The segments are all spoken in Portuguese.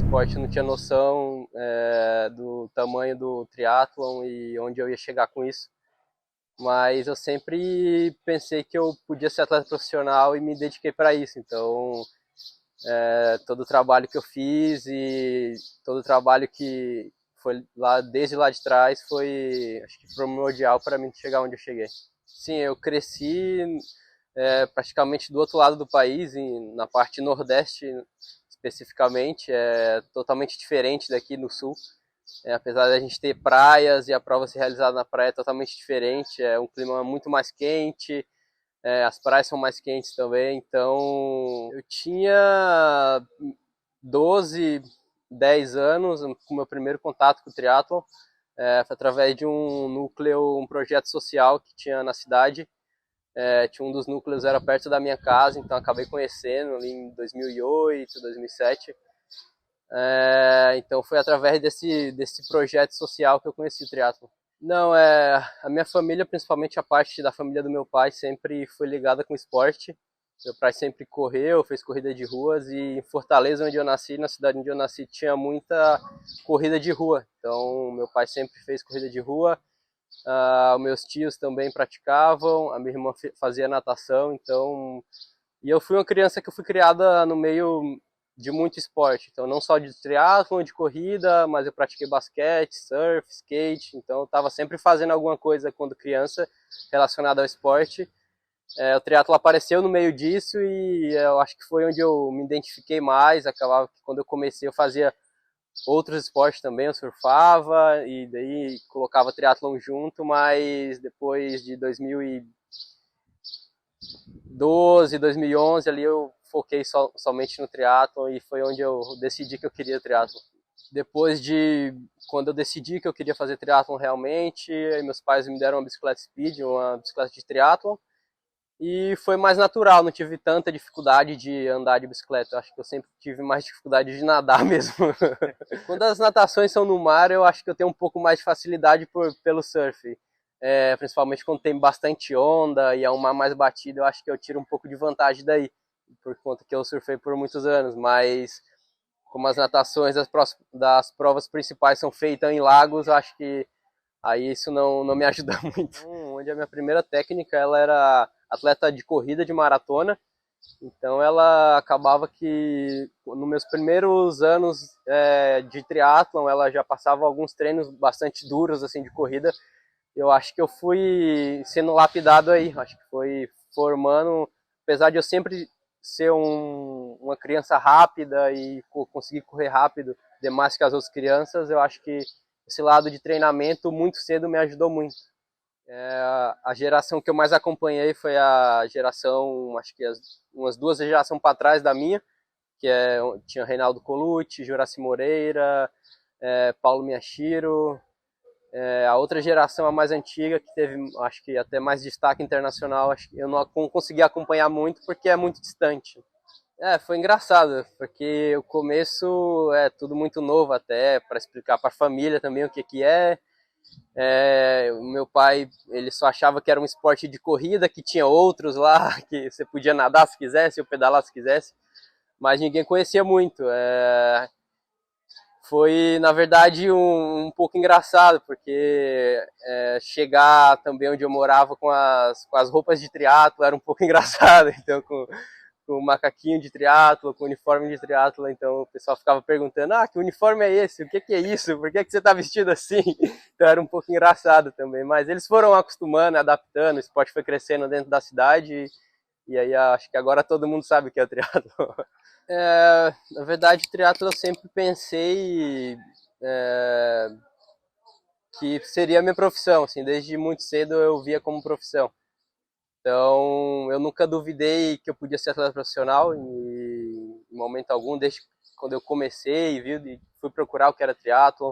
esporte, eu não tinha noção do tamanho do triatlon e onde eu ia chegar com isso. Mas eu sempre pensei que eu podia ser atleta profissional e me dediquei para isso. Então, todo o trabalho que eu fiz e todo o trabalho que foi lá desde lá de trás foi, acho que, primordial para mim chegar onde eu cheguei. Sim, eu cresci praticamente do outro lado do país, na parte nordeste especificamente, é totalmente diferente daqui no sul. Apesar da gente ter praias e a prova ser realizada na praia é totalmente diferente, é um clima muito mais quente, as praias são mais quentes também, então eu tinha 12, 10 anos, com o meu primeiro contato com o triatlon, foi através de um núcleo, um projeto social que tinha na cidade. Tinha um dos núcleos, era perto da minha casa, então acabei conhecendo ali em 2008, 2007. Então foi através desse projeto social que eu conheci o triatlon. Não, a minha família, principalmente a parte da família do meu pai, sempre foi ligada com esporte. Meu pai sempre correu, fez corrida de ruas, e em Fortaleza, onde eu nasci, na cidade onde eu nasci, tinha muita corrida de rua. Então meu pai sempre fez corrida de rua, meus tios também praticavam, a minha irmã fazia natação, então... E eu fui uma criança que eu fui criada no meio de muito esporte, então não só de triatlon, de corrida, mas eu pratiquei basquete, surf, skate, então eu estava sempre fazendo alguma coisa quando criança relacionada ao esporte. O triatlo apareceu no meio disso e eu acho que foi onde eu me identifiquei mais. Acabava que quando eu comecei eu fazia outros esportes também, eu surfava e daí colocava triatlon junto, mas depois de 2012, 2011 ali eu foquei somente no triatlon e foi onde eu decidi que eu queria triatlon. Depois de quando eu decidi que eu queria fazer triatlon realmente, meus pais me deram uma bicicleta speed, uma bicicleta de triatlon, e foi mais natural, não tive tanta dificuldade de andar de bicicleta. Eu acho que eu sempre tive mais dificuldade de nadar mesmo. Quando as natações são no mar, eu acho que eu tenho um pouco mais de facilidade pelo surf. Principalmente quando tem bastante onda e é um mar mais batido, eu acho que eu tiro um pouco de vantagem daí, por conta que eu surfei por muitos anos. Mas como as natações das provas principais são feitas em lagos, eu acho que aí isso não me ajuda muito. Onde a minha primeira técnica, ela era atleta de corrida de maratona, então ela acabava que nos meus primeiros anos de triatlon, ela já passava alguns treinos bastante duros assim de corrida. Eu acho que eu fui sendo lapidado aí, acho que foi formando, apesar de eu sempre ser uma criança rápida e conseguir correr rápido demais que as outras crianças, eu acho que esse lado de treinamento muito cedo me ajudou muito. A geração que eu mais acompanhei foi a geração, acho que umas duas gerações para trás da minha, que tinha Reinaldo Colucci, Juraci Moreira, Paulo Miyashiro. A outra geração, a mais antiga, que teve, acho que até mais destaque internacional, acho que eu não consegui acompanhar muito porque é muito distante. Foi engraçado, porque o começo é tudo muito novo até, para explicar para a família também o que que é. O meu pai, ele só achava que era um esporte de corrida, que tinha outros lá, que você podia nadar se quisesse, ou pedalar se quisesse, mas ninguém conhecia muito. Foi, na verdade, um pouco engraçado, porque chegar também onde eu morava com as roupas de triatlo era um pouco engraçado, então com o macaquinho de triatlo, com o uniforme de triatlo, então o pessoal ficava perguntando, que uniforme é esse? O que é isso? Por que você tá vestido assim? Então era um pouco engraçado também, mas eles foram acostumando, adaptando, o esporte foi crescendo dentro da cidade, e aí acho que agora todo mundo sabe o que é o triatlo. Na verdade, o triatlo eu sempre pensei que seria a minha profissão, assim, desde muito cedo eu via como profissão. Então, eu nunca duvidei que eu podia ser atleta profissional em momento algum, desde quando eu comecei, fui procurar o que era triatlon.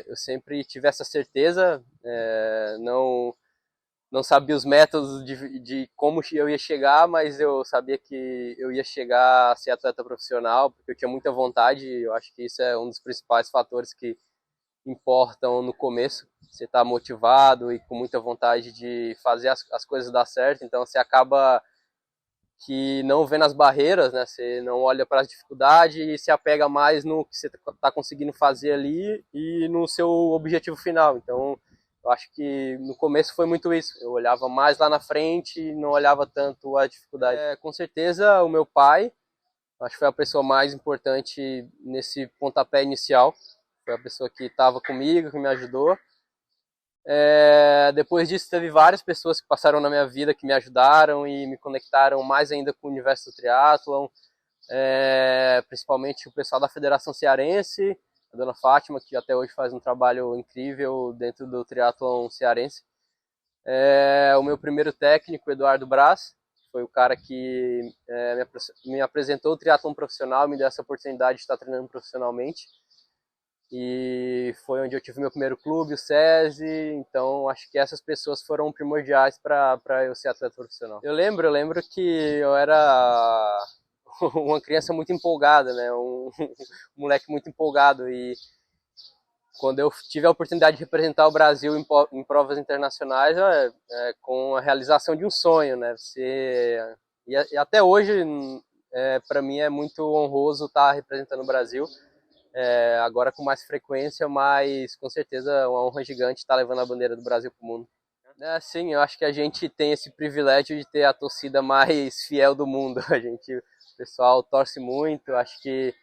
Eu sempre tive essa certeza, não sabia os métodos de como eu ia chegar, mas eu sabia que eu ia chegar a ser atleta profissional, porque eu tinha muita vontade, eu acho que isso é um dos principais fatores que importam no começo. Você está motivado e com muita vontade de fazer as coisas dar certo, então você acaba que não vê nas barreiras, né? Você não olha para as dificuldades e se apega mais no que você está conseguindo fazer ali e no seu objetivo final. Então, eu acho que no começo foi muito isso. Eu olhava mais lá na frente e não olhava tanto a dificuldade. Com certeza, o meu pai, acho que foi a pessoa mais importante nesse pontapé inicial. Foi a pessoa que estava comigo, que me ajudou. Depois disso, teve várias pessoas que passaram na minha vida que me ajudaram e me conectaram mais ainda com o universo do triatlon, principalmente o pessoal da Federação Cearense, a dona Fátima, que até hoje faz um trabalho incrível dentro do triatlon cearense. O meu primeiro técnico, Eduardo Braz, foi o cara que me apresentou o triatlon profissional, me deu essa oportunidade de estar treinando profissionalmente. E foi onde eu tive meu primeiro clube, o SESI, então acho que essas pessoas foram primordiais para eu ser atleta profissional. Eu lembro que eu era uma criança muito empolgada, né? Um moleque muito empolgado, e quando eu tive a oportunidade de representar o Brasil em provas internacionais, com a realização de um sonho, né? E até hoje, para mim é muito honroso estar representando o Brasil. Agora com mais frequência, mas com certeza é uma honra gigante estar levando a bandeira do Brasil para o mundo. Sim, eu acho que a gente tem esse privilégio de ter a torcida mais fiel do mundo. O pessoal torce muito, acho que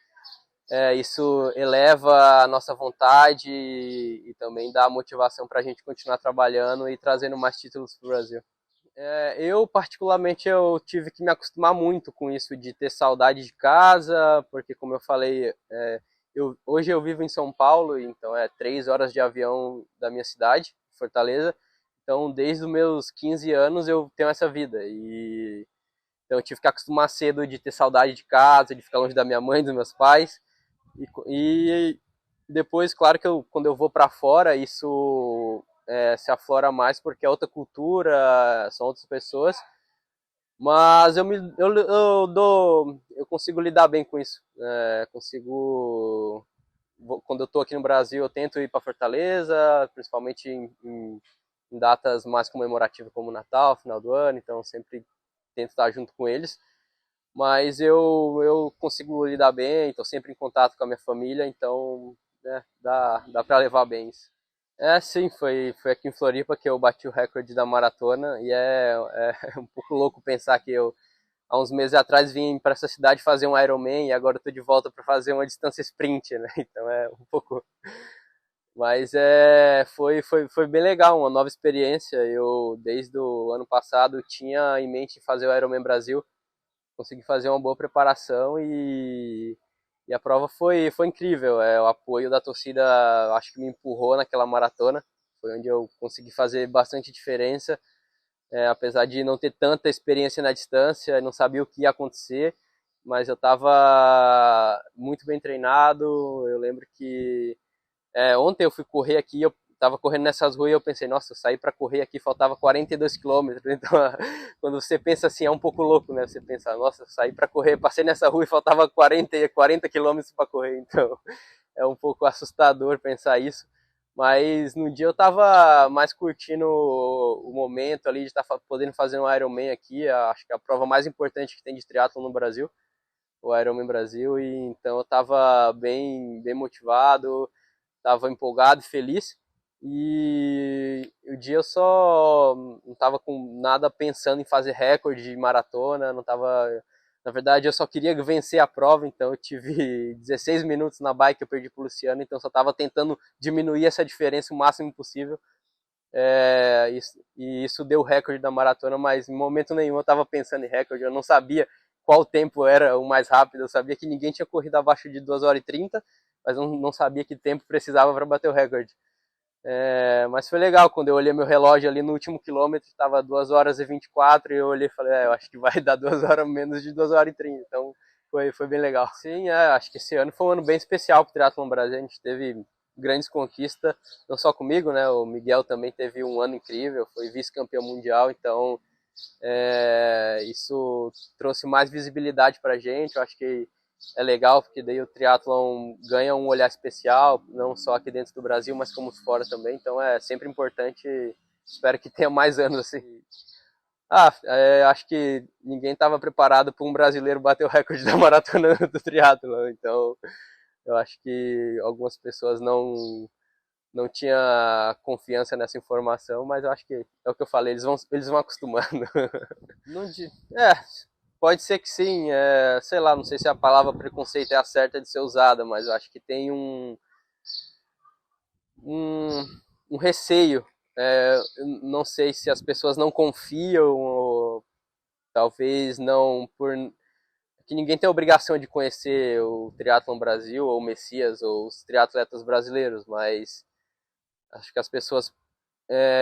isso eleva a nossa vontade e também dá motivação para a gente continuar trabalhando e trazendo mais títulos para o Brasil. Eu, particularmente, eu tive que me acostumar muito com isso de ter saudade de casa, porque, como eu falei, hoje eu vivo em São Paulo, então é 3 horas de avião da minha cidade, Fortaleza. Então, desde os meus 15 anos eu tenho essa vida. Então, eu tive que acostumar cedo de ter saudade de casa, de ficar longe da minha mãe, dos meus pais. E depois, claro que quando eu vou para fora, isso se aflora mais porque é outra cultura, são outras pessoas. Mas eu consigo lidar bem com isso. Quando eu estou aqui no Brasil, eu tento ir para Fortaleza, principalmente em datas mais comemorativas como Natal, final do ano, então sempre tento estar junto com eles. Mas eu consigo lidar bem, estou sempre em contato com a minha família, então dá para levar bem isso. Sim, foi aqui em Floripa que eu bati o recorde da maratona, e é um pouco louco pensar que eu, há uns meses atrás, vim para essa cidade fazer um Ironman e agora estou de volta para fazer uma distância sprint, né? Então é um pouco... Mas foi bem legal, uma nova experiência. Eu, desde o ano passado, tinha em mente fazer o Ironman Brasil, consegui fazer uma boa preparação e a prova foi incrível. O apoio da torcida acho que me empurrou naquela maratona, foi onde eu consegui fazer bastante diferença, apesar de não ter tanta experiência na distância, não sabia o que ia acontecer, mas eu estava muito bem treinado. Eu lembro que ontem eu fui correr aqui, eu tava correndo nessas ruas e eu pensei, nossa, eu saí para correr aqui, faltava 42 quilômetros. Então, quando você pensa assim, é um pouco louco, né? Você pensa, nossa, eu saí para correr, passei nessa rua e faltava 40 quilômetros para correr. Então, é um pouco assustador pensar isso. Mas no dia eu tava mais curtindo o momento ali de estar podendo fazer um Ironman aqui, acho que é a prova mais importante que tem de triatlon no Brasil, o Ironman Brasil, e então eu tava bem motivado, tava empolgado e feliz. E o dia eu só não tava com nada pensando em fazer recorde de maratona, não tava, na verdade eu só queria vencer a prova, então eu tive 16 minutos na bike que eu perdi pro Luciano, então eu só tava tentando diminuir essa diferença o máximo possível. E isso deu o recorde da maratona, mas em momento nenhum eu tava pensando em recorde, eu não sabia qual tempo era o mais rápido, eu sabia que ninguém tinha corrido abaixo de 2 horas e 30, mas não sabia que tempo precisava para bater o recorde. Mas foi legal, quando eu olhei meu relógio ali no último quilômetro, estava 2 horas e 24, e eu olhei e falei, eu acho que vai dar 2 horas menos de 2 horas e 30, então foi bem legal. Sim, acho que esse ano foi um ano bem especial para o Triathlon Brasil, a gente teve grandes conquistas, não só comigo, né, o Miguel também teve um ano incrível, foi vice-campeão mundial, então isso trouxe mais visibilidade para a gente. Eu acho que é legal, porque daí o triatlon ganha um olhar especial, não só aqui dentro do Brasil, mas como fora também, então é sempre importante. Espero que tenha mais anos assim. Acho que ninguém estava preparado para um brasileiro bater o recorde da maratona do triatlo, então eu acho que algumas pessoas não tinham confiança nessa informação, mas eu acho que é o que eu falei, eles vão acostumando. Não, pode ser que sim, sei lá, não sei se a palavra preconceito é a certa de ser usada, mas eu acho que tem um, um receio. Não sei se as pessoas não confiam, ou talvez não por que ninguém tem a obrigação de conhecer o Triathlon Brasil, ou o Messias, ou os triatletas brasileiros, mas acho que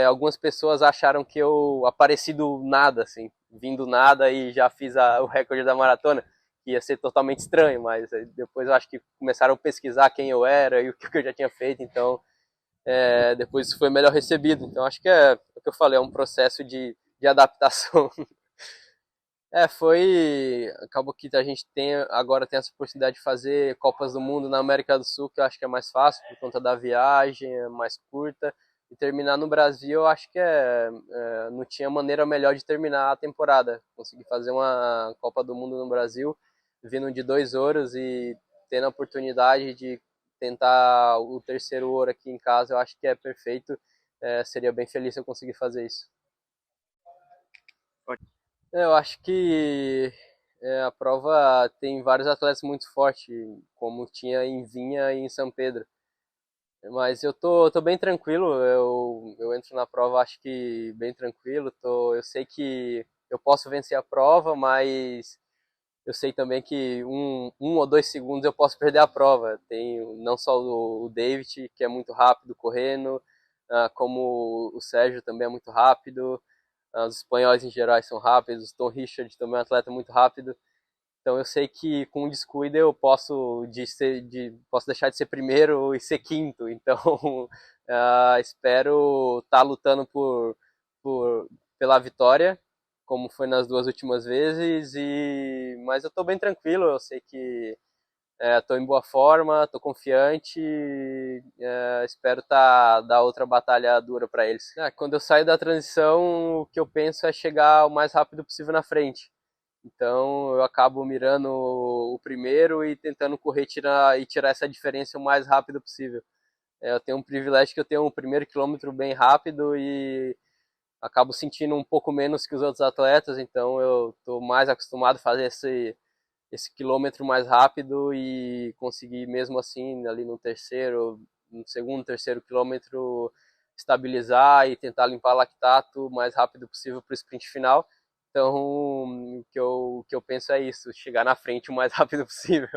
algumas pessoas acharam que eu apareci do nada, assim, vim do nada e já fiz o recorde da maratona, que ia ser totalmente estranho, mas depois eu acho que começaram a pesquisar quem eu era e o que eu já tinha feito, então depois isso foi melhor recebido. Então acho que é o que eu falei, é um processo de adaptação. Acabou que a gente agora tem essa oportunidade de fazer Copas do Mundo na América do Sul, que eu acho que é mais fácil por conta da viagem, é mais curta. E terminar no Brasil, eu acho que não tinha maneira melhor de terminar a temporada. Conseguir fazer uma Copa do Mundo no Brasil, vindo de 2 ouros e tendo a oportunidade de tentar o terceiro ouro aqui em casa, eu acho que é perfeito. Seria bem feliz se eu conseguir fazer isso. Eu acho que a prova tem vários atletas muito fortes, como tinha em Vinha e em São Pedro. Mas eu tô bem tranquilo, eu entro na prova acho que bem tranquilo. Eu sei que eu posso vencer a prova, mas eu sei também que um ou 2 segundos eu posso perder a prova. Tem não só o David, que é muito rápido correndo, como o Sérgio também é muito rápido. Os espanhóis em geral são rápidos, Tom Richard também é um atleta muito rápido. Então eu sei que com um descuido eu posso deixar de ser primeiro e ser quinto. Então espero estar lutando pela vitória, como foi nas 2 últimas vezes. Mas eu estou bem tranquilo, eu sei que estou em boa forma, estou confiante, espero dar outra batalha dura para eles. Quando eu saio da transição, o que eu penso é chegar o mais rápido possível na frente. Então eu acabo mirando o primeiro e tentando correr tirar essa diferença o mais rápido possível. Eu tenho um privilégio que eu tenho um primeiro quilômetro bem rápido e acabo sentindo um pouco menos que os outros atletas, então eu estou mais acostumado a fazer esse quilômetro mais rápido e conseguir mesmo assim ali no segundo, terceiro quilômetro estabilizar e tentar limpar lactato o mais rápido possível para o sprint final. Então o que eu penso é isso, chegar na frente o mais rápido possível.